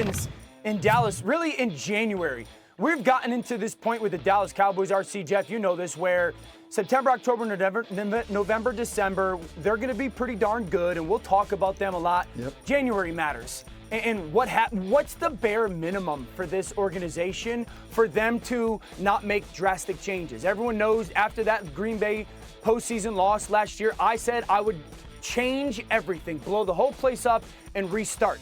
happens in Dallas really in January. We've gotten into this point with the Dallas Cowboys, RC Jeff, you know this, where September, October, November, December, they're going to be pretty darn good, and we'll talk about them a lot. Yep. January matters. And what's the bare minimum for this organization for them to not make drastic changes? Everyone knows after that Green Bay postseason loss last year, I said I would change everything, blow the whole place up, and restart.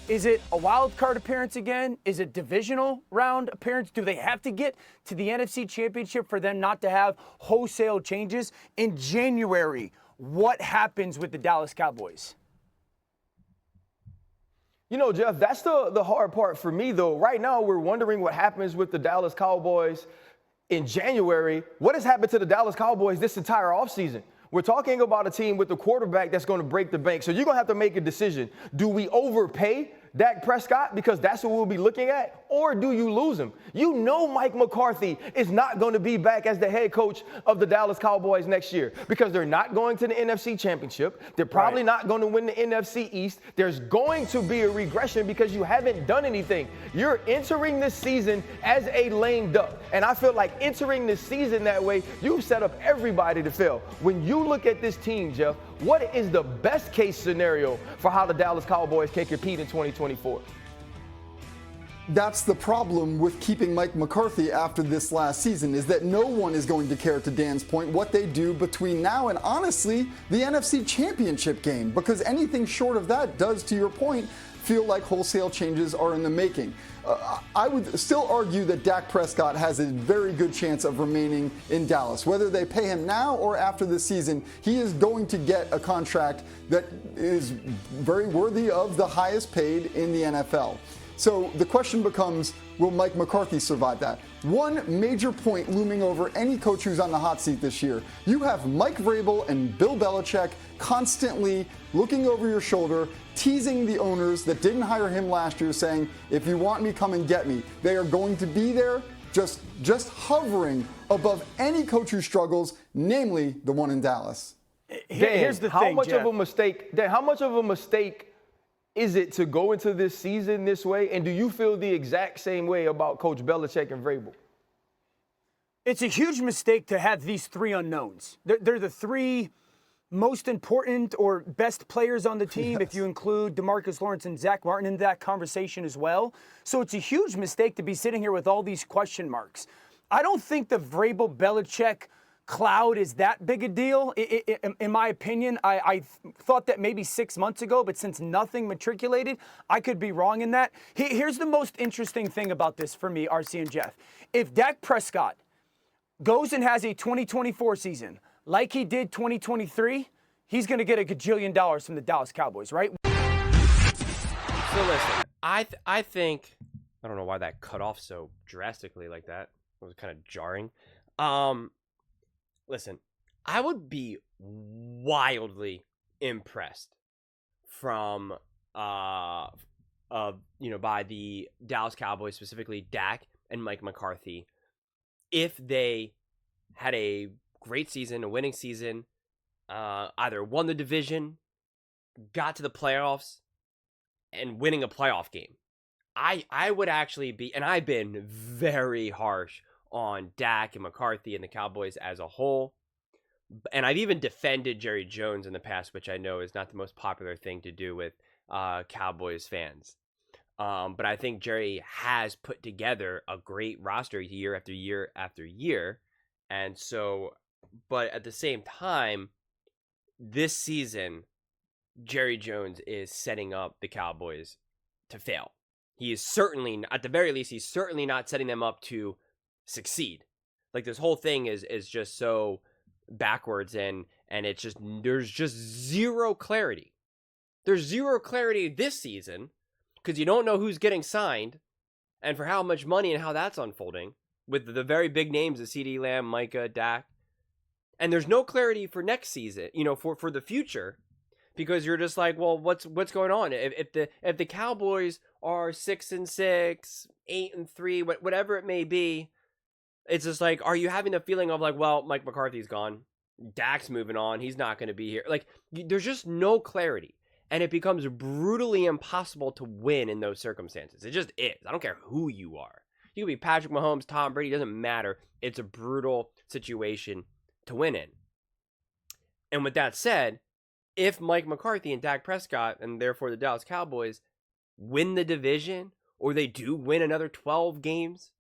Is it a wild card appearance again? Is it divisional round appearance? Do they have to get to the NFC Championship for them not to have wholesale changes? In January, what happens with the Dallas Cowboys? You know, Jeff, that's the hard part for me, though. Right now, we're wondering what happens with the Dallas Cowboys in January. What has happened to the Dallas Cowboys this entire offseason? We're talking about a team with a quarterback that's going to break the bank. So you're going to have to make a decision. Do we overpay Dak Prescott because that's what we'll be looking at? Or do you lose him? You know Mike McCarthy is not going to be back as the head coach of the Dallas Cowboys next year because they're not going to the NFC Championship. They're probably not going to win the NFC East. There's going to be a regression because you haven't done anything. You're entering this season as a lame duck. And I feel like entering this season that way, you've set up everybody to fail. When you look at this team, Jeff, what is the best case scenario for how the Dallas Cowboys can compete in 2024? That's the problem with keeping Mike McCarthy after this last season, is that no one is going to care, to Dan's point, what they do between now and, honestly, the NFC Championship game, because anything short of that does, to your point, feel like wholesale changes are in the making. I would still argue that Dak Prescott has a very good chance of remaining in Dallas. Whether they pay him now or after the season, he is going to get a contract that is very worthy of the highest paid in the NFL. So the question becomes, will Mike McCarthy survive that? One major point looming over any coach who's on the hot seat this year. You have Mike Vrabel and Bill Belichick constantly looking over your shoulder, teasing the owners that didn't hire him last year, saying, if you want me, come and get me. They are going to be there just hovering above any coach who struggles, namely the one in Dallas. Here's the thing, how much Jeff. of a mistake is it to go into this season this way? And do you feel the exact same way about Coach Belichick and Vrabel? It's a huge mistake to have these three unknowns. They're the three most important or best players on the team, yes, if you include DeMarcus Lawrence and Zach Martin in that conversation as well. So it's a huge mistake to be sitting here with all these question marks. I don't think the Vrabel-Belichick cloud is that big a deal. In my opinion, I thought that maybe 6 months ago, but since nothing matriculated, I could be wrong in that. Here's the most interesting thing about this for me, RC and Jeff. If Dak Prescott goes and has a 2024 season like he did 2023, he's going to get $1 gajillion from the Dallas Cowboys, right? So listen, I think, I don't know why that cut off so drastically like that. It was kind of jarring. Listen, I would be wildly impressed from, by the Dallas Cowboys, specifically Dak and Mike McCarthy, if they had a great season, a winning season, either won the division, got to the playoffs, and winning a playoff game. I would actually be, and I've been very harsh on Dak and McCarthy and the Cowboys as a whole. And I've even defended Jerry Jones in the past, which I know is not the most popular thing to do with Cowboys fans. But I think Jerry has put together a great roster year after year after year. And so, but at the same time, this season, Jerry Jones is setting up the Cowboys to fail. He is certainly, at the very least, he's certainly not setting them up to succeed. Like, this whole thing is just so backwards, and it's just, there's just zero clarity. There's zero clarity this season because you don't know who's getting signed and for how much money and how that's unfolding with the very big names of CeeDee Lamb, Micah, Dak. And there's no clarity for next season, for the future, because you're just like, well, what's going on? If the Cowboys are 6-6, 8-3, whatever it may be, it's just like, are you having the feeling of like, well, Mike McCarthy's gone, Dak's moving on, he's not going to be here. Like, there's just no clarity. And it becomes brutally impossible to win in those circumstances. It just is. I don't care who you are. You could be Patrick Mahomes, Tom Brady, doesn't matter. It's a brutal situation to win in. And with that said, if Mike McCarthy and Dak Prescott, and therefore the Dallas Cowboys, win the division, or they do win another 12 games,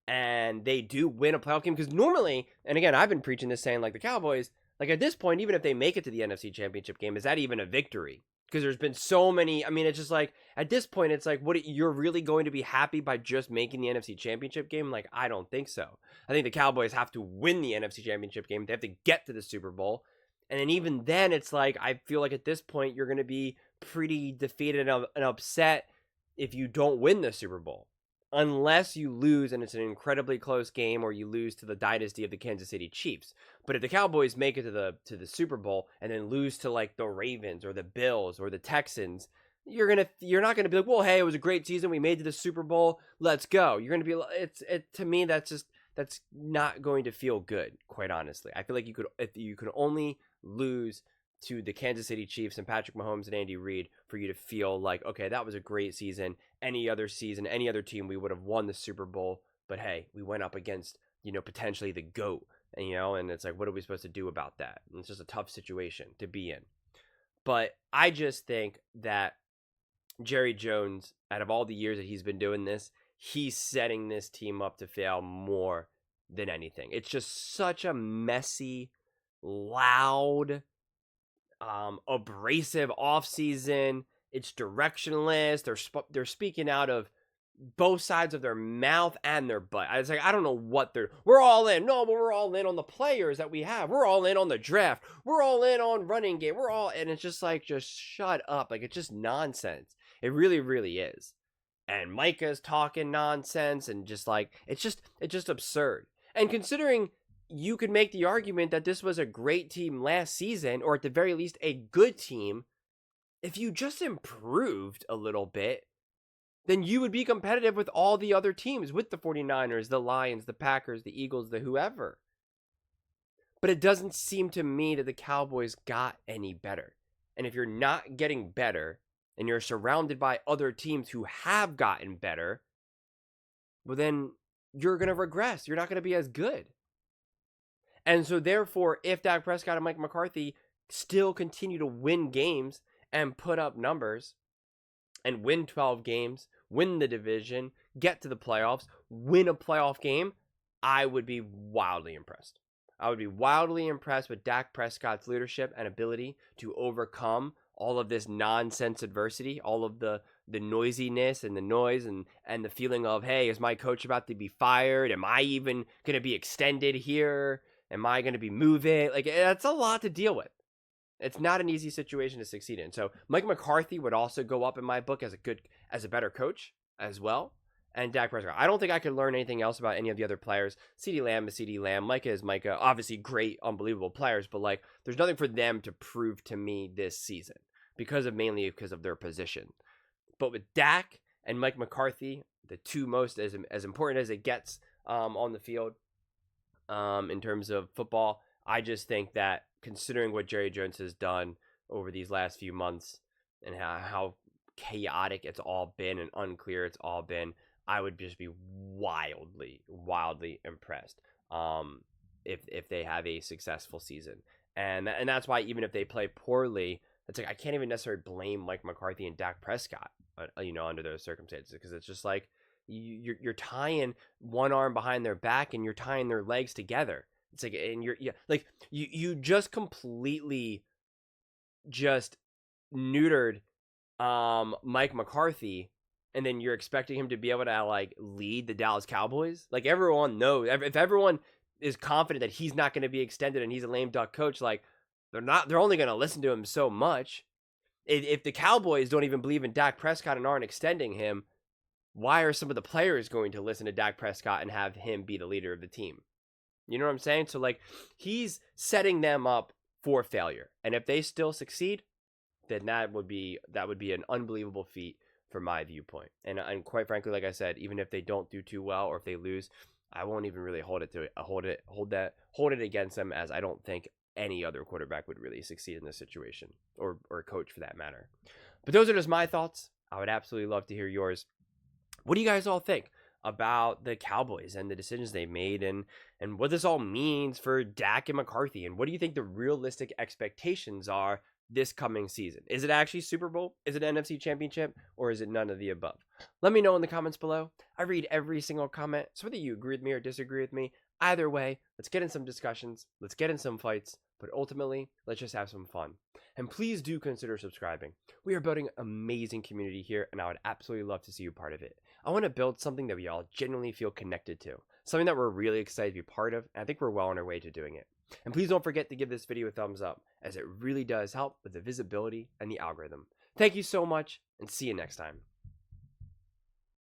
and they do win a playoff game, because normally, and again, I've been preaching this, saying like the Cowboys, like at this point, even if they make it to the NFC Championship game, is that even a victory? Because there's been so many, I mean, it's just like, at this point, it's like, what, you're really going to be happy by just making the NFC Championship game? Like, I don't think so. I think the Cowboys have to win the NFC Championship game. They have to get to the Super Bowl. And then even then, it's like, I feel like at this point, you're going to be pretty defeated and upset if you don't win the Super Bowl. Unless you lose and it's an incredibly close game, or you lose to the dynasty of the Kansas City Chiefs. But if the Cowboys make it to the Super Bowl and then lose to like the Ravens or the Bills or the Texans, you're not gonna be like, well, hey, it was a great season, we made it to the Super Bowl, let's go. You're gonna be, to me, that's not going to feel good, quite honestly. I feel like if you could only lose to the Kansas City Chiefs and Patrick Mahomes and Andy Reid for you to feel like, okay, that was a great season. Any other season, any other team, we would have won the Super Bowl. But hey, we went up against, potentially the GOAT, and it's like, what are we supposed to do about that? And it's just a tough situation to be in. But I just think that Jerry Jones, out of all the years that he's been doing this, he's setting this team up to fail more than anything. It's just such a messy, loud, abrasive offseason. It's directionless. They're speaking out of both sides of their mouth and their butt. I was like, I don't know what we're all in. No, but we're all in on the players that we have. We're all in on the draft. We're all in on running game. And it's just like, just shut up. Like, it's just nonsense. It really, really is. And Micah's talking nonsense, and just like, it's just absurd. And considering you could make the argument that this was a great team last season, or at the very least a good team, if you just improved a little bit, then you would be competitive with all the other teams, with the 49ers, the Lions, the Packers, the Eagles, the whoever. But it doesn't seem to me that the Cowboys got any better. And if you're not getting better, and you're surrounded by other teams who have gotten better, well, then you're going to regress. You're not going to be as good. And so therefore, if Dak Prescott and Mike McCarthy still continue to win games and put up numbers and win 12 games, win the division, get to the playoffs, win a playoff game, I would be wildly impressed. I would be wildly impressed with Dak Prescott's leadership and ability to overcome all of this nonsense adversity, all of the noisiness and the noise and the feeling of, hey, is my coach about to be fired? Am I even going to be extended here? Am I going to be moving? Like, that's a lot to deal with. It's not an easy situation to succeed in. So Mike McCarthy would also go up in my book as a better coach as well. And Dak Prescott. I don't think I could learn anything else about any of the other players. CeeDee Lamb is CeeDee Lamb. Micah is Micah. Obviously great, unbelievable players, but like, there's nothing for them to prove to me this season mainly because of their position. But with Dak and Mike McCarthy, the two most as important as it gets on the field in terms of football, I just think that considering what Jerry Jones has done over these last few months and how chaotic it's all been and unclear it's all been, I would just be wildly, wildly impressed if they have a successful season. And that's why even if they play poorly, it's like I can't even necessarily blame Mike McCarthy and Dak Prescott, under those circumstances, because it's just like you're tying one arm behind their back and you're tying their legs together. It's like, and you just completely just neutered Mike McCarthy, and then you're expecting him to be able to like lead the Dallas Cowboys. Like, everyone knows, if everyone is confident that he's not going to be extended and he's a lame duck coach, like they're only going to listen to him so much. If the Cowboys don't even believe in Dak Prescott and aren't extending him, why are some of the players going to listen to Dak Prescott and have him be the leader of the team? You know what I'm saying? So like, he's setting them up for failure. And if they still succeed, then that would be an unbelievable feat from my viewpoint. And quite frankly, like I said, even if they don't do too well or if they lose, I won't even really hold it against them, as I don't think any other quarterback would really succeed in this situation, or coach for that matter. But those are just my thoughts. I would absolutely love to hear yours. What do you guys all think about the Cowboys and the decisions they made, and what this all means for Dak and McCarthy? And what do you think the realistic expectations are this coming season? Is it actually Super Bowl? Is it NFC Championship? Or is it none of the above? Let me know in the comments below. I read every single comment, so whether you agree with me or disagree with me, either way, let's get in some discussions, let's get in some fights, but ultimately, let's just have some fun. And please do consider subscribing. We are building an amazing community here, and I would absolutely love to see you part of it. I want to build something that we all genuinely feel connected to, something that we're really excited to be part of, and I think we're well on our way to doing it. And please don't forget to give this video a thumbs up, as it really does help with the visibility and the algorithm. Thank you so much, and see you next time.